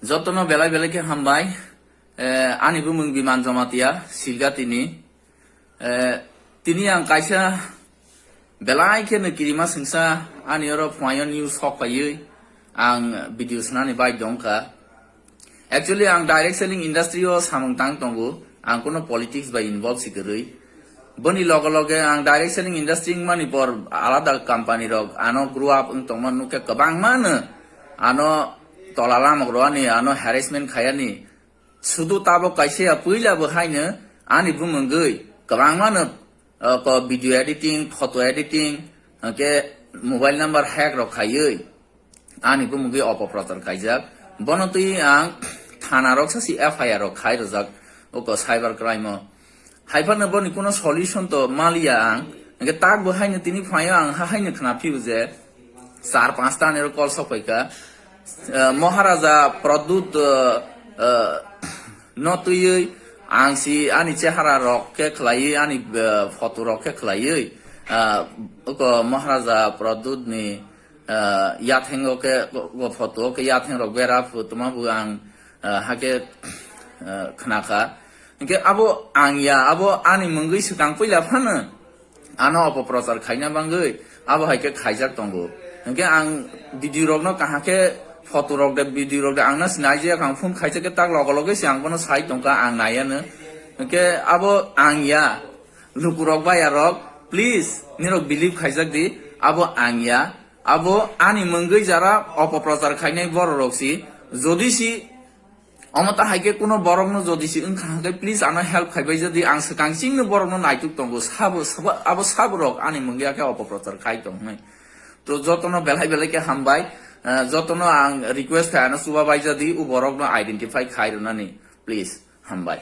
যতনো বেলাই বেলাইকে হামবাই আনিবো মুং বিমান জমাতিয়া সিলগা তিনি আং কাইসা বেলাইকে কিরিमा सिंसा ani oro phwayo news hok paयै ang video snani bai dongka actually ang direct selling industry o samung tang tongo ang kono politics bai involve sikoroi boni loge loge ang direct selling industry mani por alada company rok ano grow up tongman nuke kabang mana ano tolalam roani ano harassment khayani sudu tabo kaise puila bo haino ani bumungoi kabang mana ko video editing photo editing ke mobile number hack rok khayoi ani bumungoi অপপ্রচার খাইজাক বনতই ang থানা রক সাসি FIR rok khai rojak oko cyber crime হাইফারনো বনি কোনো solution তো মালিয়া আং তাক বহাইনো তিনি ফাইও আং হাইনো খানা ফিউ যে 4-5টা নেরো কল সপাইকা মহারাজা প্রদ্যুৎ নতুই আংসি আনি চেহারা রককে খলাই আনি ফটো রককে খলাই ওকো মহারাজা প্রদ্যুৎ নি ইয়াথেঙ্গকে ফটো কে ইয়াথেং রক বেরা ফটোমা বু আং হাকে খনাকা Oke, abo angya, abo ani mengui sukang pila fana, ano অপপ্রচার খাইনা bangui, abo haike khaijak tongo. Oke, ang video rok no kahake photo rok de video rok de ang na sinai je kang phone khaijak ke tak logo logo si ang kono sai tongka ang naya ne. Oke, abo angya, lukurok baya rok, please, nirok believe khaijak di, abo angya, abo ani mengui jara অপপ্রচার খাইনাই bor rok si, jodi si অমতা হাইকে কোনো বরংনো যদি C ওংখাকে please আনা help খাইবাই যদি আং সকাংসিংনো বরংনো নাইতুক তংগো আবো সাবরক আনি মঙ্গিয়াকে অপপ্রচার খাই তং নাই তো যতনো বেলাই বেলাইকে হামবাই যতনো আং রিকোয়েস্ট খায়না সুবা বাই যদি উ বরংনো আইডেন্টিফাই খাইরনানি প্লিজ হামবাই